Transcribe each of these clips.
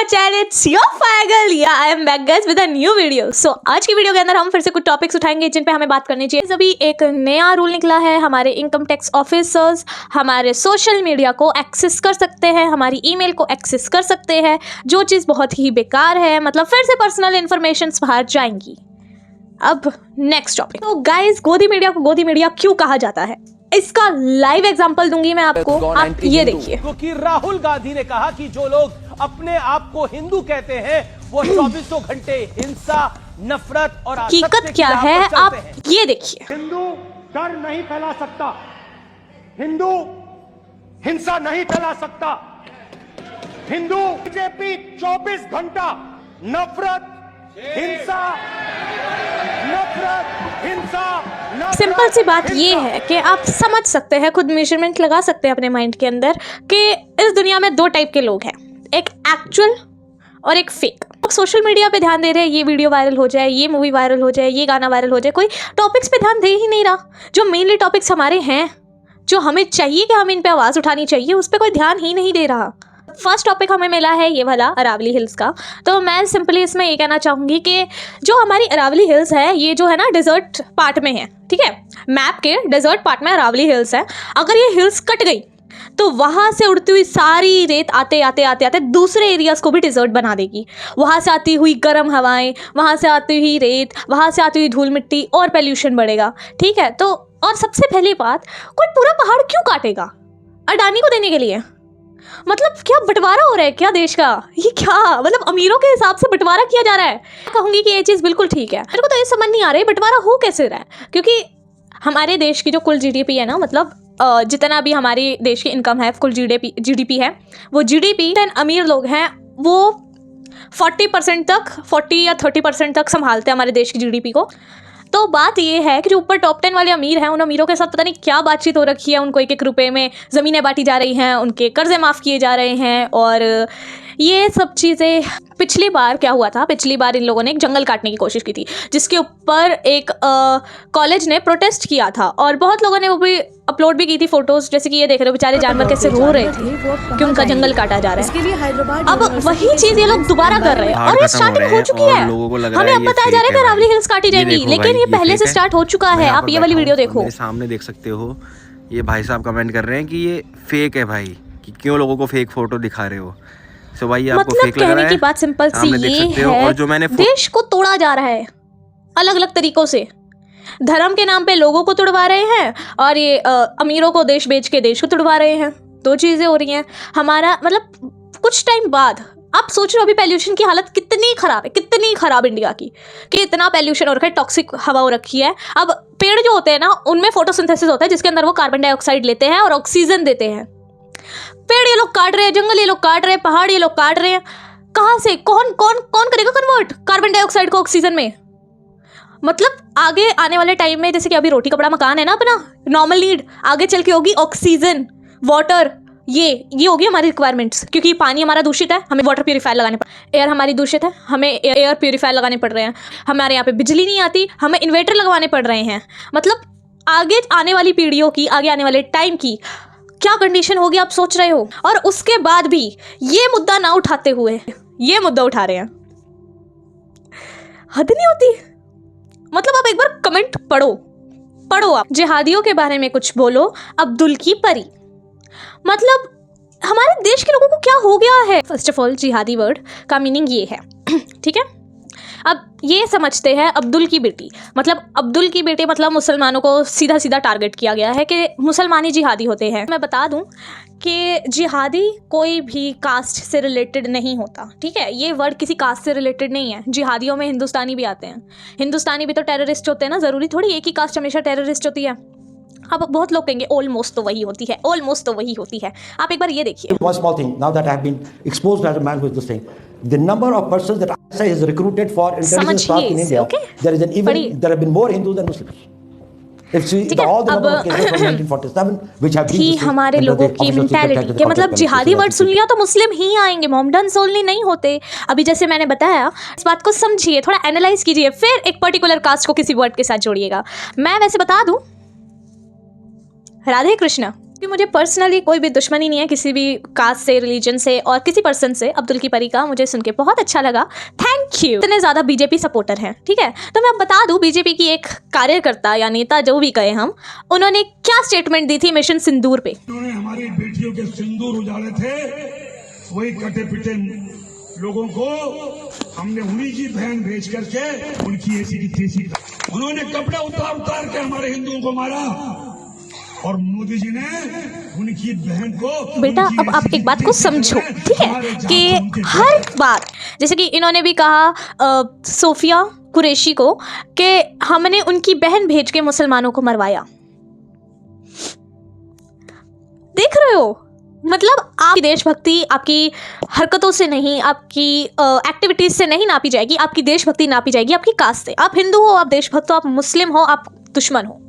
Channel, it's your फाइगल। Yeah I am back guys with a new video. So आज की video के अंदर हम फिर से कुछ टॉपिक्स उठाएंगे जिन पे हमें बात करनी चाहिए। अभी एक नया रूल निकला है, हमारे इनकम टैक्स ऑफिसर्स हमारे सोशल मीडिया को एक्सेस कर सकते हैं, हमारी ईमेल को एक्सेस कर सकते हैं, जो चीज़ बहुत ही बेकार है। मतलब फिर से पर्सनल इन्फॉर्मेशंस बाहर जाएंगी। अब नेक्स्ट टॉपिक। तो गाइस, गोदी मीडिया को गोदी मीडिया क्यों कहा जाता है, इसका लाइव एग्जांपल दूंगी मैं आपको। आप ये देखिए। क्योंकि राहुल गांधी ने कहा कि जो लोग अपने आप को हिंदू कहते हैं वो 24 घंटे हिंसा, नफरत और हकीकत क्या है आप ये देखिए। हिंदू डर नहीं फैला सकता, हिंदू हिंसा नहीं फैला सकता, हिंदू बीजेपी 24 घंटा नफरत, हिंसा, नफरत, हिंसा। सिंपल सी बात ये है कि आप समझ सकते हैं, खुद मेजरमेंट लगा सकते हैं अपने माइंड के अंदर कि इस दुनिया में दो टाइप के लोग हैं, एक एक्चुअल और एक फेक। सोशल मीडिया पे ध्यान दे रहे हैं ये वीडियो वायरल हो जाए, ये मूवी वायरल हो जाए, ये गाना वायरल हो जाए, कोई टॉपिक्स पे ध्यान दे ही नहीं रहा। जो मेनली टॉपिक्स हमारे हैं, जो हमें चाहिए कि हम इन पे आवाज़ उठानी चाहिए, उस पर कोई ध्यान ही नहीं दे रहा। फर्स्ट टॉपिक हमें मिला है ये वाला अरावली हिल्स का। तो मैं सिंपली इसमें ये कहना चाहूँगी कि जो हमारी अरावली हिल्स है, ये जो है ना डेजर्ट पार्ट में है, ठीक है, मैप के डेजर्ट पार्ट में अरावली हिल्स है। अगर ये हिल्स कट गई तो वहाँ से उड़ती हुई सारी रेत आते आते आते आते दूसरे एरियाज़ को भी डिजर्ट बना देगी। वहाँ से आती हुई गर्म हवाएं, वहाँ से आती हुई रेत, वहाँ से आती हुई धूल मिट्टी और पोल्यूशन बढ़ेगा, ठीक है। तो और सबसे पहली बात, कोई पूरा पहाड़ क्यों काटेगा अडानी को देने के लिए? मतलब क्या बंटवारा हो रहा है क्या देश का? ये क्या मतलब अमीरों के हिसाब से बंटवारा किया जा रहा है? कहूँगी कि ये चीज़ बिल्कुल ठीक है। मेरे को तो ये समझ नहीं आ रहा है बंटवारा हो कैसे रहा है, क्योंकि हमारे देश की जो कुल जीडीपी है ना, मतलब जितना भी हमारे देश की इनकम है, कुल जीडीपी है, वो जीडीपी अमीर लोग हैं वो 40% तक, 40 या 30% तक संभालते हैं हमारे देश की जीडीपी को। तो बात ये है कि जो ऊपर टॉप 10 वाले अमीर हैं, उन अमीरों के साथ पता नहीं क्या बातचीत हो रखी है। उनको 1-1 रुपये में ज़मीनें बांटी जा रही हैं, उनके कर्जे माफ़ किए जा रहे हैं। और ये सब चीज़ें पिछली बार क्या हुआ था, पिछली बार इन लोगों ने एक जंगल काटने की कोशिश की थी, जिसके ऊपर एक कॉलेज ने प्रोटेस्ट किया था और बहुत लोगों ने वो भी अपलोड भी की थी फोटोज़। जैसे कि ये देख रहे हो, बेचारे जानवर कैसे रो रहे थे कि उनका जंगल काटा जा रहा है। अब वही चीज़ ये लोग दोबारा कर रहे हैं और ये स्टार्टिंग हो चुकी है। हमें अब बताया जा रहा है कि अरावली हिल्स काटी जाएंगी, लेकिन ये पहले से स्टार्ट हो चुका है। आप ये वाली वीडियो देखो, सामने देख सकते हो। ये भाई साहब कमेंट कर रहे हैं कि ये फेक है भाई, कि क्यों लोगों को फेक फोटो दिखा रहे हो। तो भाई आपको मतलब फेक लग रहा है? कहने की बात सिंपल सी ये है, और जो मैंने देश को तोड़ा जा रहा है अलग अलग तरीकों से। धर्म के नाम पे लोगों को तुड़वा रहे हैं और ये अमीरों को देश बेच के देश को तुड़वा रहे हैं। दो चीज़ें हो रही हैं। हमारा मतलब कुछ टाइम बाद आप सोच रहे हो अभी पोल्यूशन की हालत कितनी ख़राब है, कितनी ख़राब इंडिया की, कि इतना पोल्यूशन हो रखा है, टॉक्सिक हवा हो रखी है। अब पेड़ जो होते हैं ना, उनमें फोटोसिंथेसिस होता है, जिसके अंदर वो कार्बन डाइऑक्साइड लेते हैं और ऑक्सीजन देते हैं। पेड़ ये लोग काट रहे हैं, जंगल ये लोग काट रहे हैं, पहाड़ ये लोग काट रहे हैं। कहाँ से कौन कौन कौन करेगा कन्वर्ट कार्बन डाइऑक्साइड को ऑक्सीजन में? मतलब आगे आने वाले टाइम में, जैसे कि अभी रोटी कपड़ा मकान है ना अपना नॉर्मल नीड, आगे चल के होगी ऑक्सीजन, वाटर, ये होगी हमारी रिक्वायरमेंट्स। क्योंकि पानी हमारा दूषित है, हमें वाटर प्यूरीफायर लगाने पड़, एयर हमारी दूषित है, हमें एयर प्यूरीफायर लगाने पड़ रहे हैं, हमारे यहाँ पे बिजली नहीं आती, हमें इन्वर्टर लगवाने पड़ रहे हैं। मतलब आगे आने वाली पीढ़ियों की, आगे आने वाले टाइम की क्या कंडीशन होगी आप सोच रहे हो? और उसके बाद भी ये मुद्दा ना उठाते हुए ये मुद्दा उठा रहे हैं। हद नहीं होती? मतलब आप एक बार कमेंट पढ़ो आप, जिहादियों के बारे में कुछ बोलो, अब्दुल की परी। मतलब हमारे देश के लोगों को क्या हो गया है? फर्स्ट ऑफ ऑल, जिहादी वर्ड का मीनिंग ये है, ठीक है। अब ये समझते हैं अब्दुल की बेटी, मतलब अब्दुल की बेटी मतलब मुसलमानों को सीधा सीधा टारगेट किया गया है कि मुसलमानी जिहादी होते हैं। मैं बता दूं कि जिहादी कोई भी कास्ट से रिलेटेड नहीं होता, ठीक है। ये वर्ड किसी कास्ट से रिलेटेड नहीं है। जिहादियों में हिंदुस्तानी भी आते हैं, हिंदुस्तानी भी तो टेररिस्ट होते हैं ना, ज़रूरी थोड़ी एक ही कास्ट हमेशा टेररिस्ट होती है। अब बहुत लोग कहेंगे ऑलमोस्ट तो वही होती है, ऑलमोस्ट तो वही होती है। आप एक बार ये देखिए। One small thing, now that I have been exposed as a man who is this thing, the number of persons that ISI has recruited for intelligence staff in India, okay? there have been more Hindus than Muslims. If see all the number of cases from 1947 which have been ही हमारे लोगों की mentality के मतलब जिहादी word सुन लिया तो मुस्लिम ही आएंगे, Mohammedan only नहीं होते। अभी जैसे मैंने बताया, इस बात को समझिए, थोड़ा एनालाइज कीजिए, फिर एक पर्टिकुलर कास्ट को किसी वर्ड के साथ जोड़िएगा। मैं वैसे बता दूं, राधे कृष्ण कि मुझे पर्सनली कोई भी दुश्मनी नहीं है किसी भी कास्ट से, रिलीजन से और किसी पर्सन से। अब्दुल की परी का मुझे सुन के बहुत अच्छा लगा, थैंक यू। इतने ज़्यादा बीजेपी सपोर्टर हैं, ठीक है, तो मैं बता दूं बीजेपी की एक कार्यकर्ता या नेता जो भी कहे हम, उन्होंने क्या स्टेटमेंट दी थी मिशन सिंदूर पे। उन्होंने हमारी बेटियों के सिंदूर उजाड़े थे, वही कटे पिटे लोगों को हमने उन्हीं की बहन भेज करके उनकी ऐसी की तैसी, उन्होंने कपड़े उतार के हमारे हिंदुओं को मारा और मोदी जी ने उनकी बहन को। बेटा अब आप एक बात को समझो, ठीक है, कि हर बार जैसे कि इन्होंने भी कहा सोफिया कुरैशी को कि हमने उनकी बहन भेज के मुसलमानों को मरवाया। देख रहे हो, मतलब आपकी देशभक्ति आपकी हरकतों से नहीं, आपकी एक्टिविटीज से नहीं नापी जाएगी, आपकी देशभक्ति नापी जाएगी आपकी कास्ट से। आप हिंदू हो, आप देशभक्त हो, आप मुस्लिम हो, आप दुश्मन हो।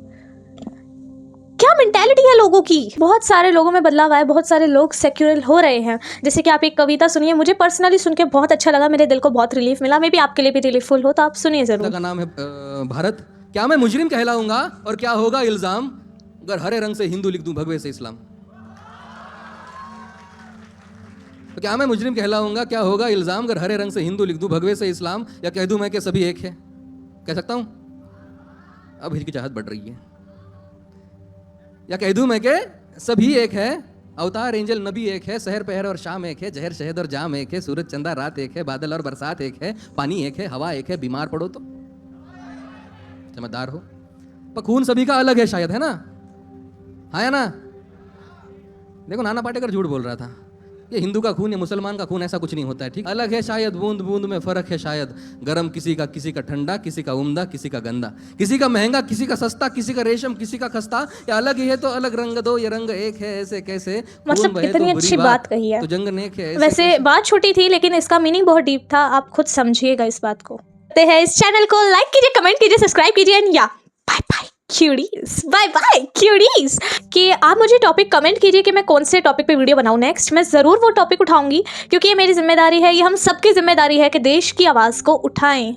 क्या मेंटालिटी है लोगों की। बहुत सारे लोगों में बदलाव आया, बहुत सारे लोग सेक्युलर हो रहे हैं। जैसे कि आप एक कविता सुनिए, मुझे पर्सनली सुन के बहुत अच्छा लगा, मेरे दिल को बहुत रिलीफ मिला। मे भी आपके लिए भी रिलीफुल हो, तो आप सुनिए जरूर। का नाम है भारत। क्या मैं मुजरिम कहलाऊंगा और क्या होगा इल्जाम अगर हरे रंग से हिंदू लिख दूं भगवे से इस्लाम। तो क्या मैं मुजरिम कहलाऊंगा, क्या होगा इल्जाम अगर हरे रंग से हिंदू लिख दूं भगवे से इस्लाम, या कह दूं मैं कि सभी एक है। कह सकता हूं? अब हिचकिचाहट बढ़ रही है। या कह दूं मैं कि सभी एक है, अवतार एंजल नबी एक है, शहर पहर और शाम एक है, जहर शहद और जाम एक है, सूरज चंदा रात एक है, बादल और बरसात एक है, पानी एक है, हवा एक है, बीमार पड़ो तो समझदार हो। पर खून सभी का अलग है शायद, है ना? हाँ या ना? देखो नाना पाटेकर झूठ बोल रहा था, ये हिंदू का खून या मुसलमान का खून ऐसा कुछ नहीं होता है, ठीक। अलग है शायद, बूंद बूंद में फर्क है शायद, गरम किसी का ठंडा, किसी का उम्दा, किसी का गंदा, किसी का महंगा, किसी का सस्ता, किसी का रेशम, किसी का खस्ता। या अलग ही है तो अलग रंग दो, ये रंग एक है, ऐसे कैसे। मतलब इतनी अच्छी बात कही है, तो जंग नेक है। वैसे बात छोटी थी लेकिन इसका मीनिंग बहुत डीप था, आप खुद समझिएगा इस बात को। इस चैनल को लाइक कीजिए, कमेंट कीजिए, सब्सक्राइब कीजिए and yeah bye bye queries, bye bye queries. कि आप मुझे टॉपिक कमेंट कीजिए कि मैं कौन से टॉपिक पे वीडियो बनाऊं नेक्स्ट। मैं ज़रूर वो टॉपिक उठाऊंगी क्योंकि ये मेरी जिम्मेदारी है, ये हम सबकी जिम्मेदारी है कि देश की आवाज़ को उठाएं।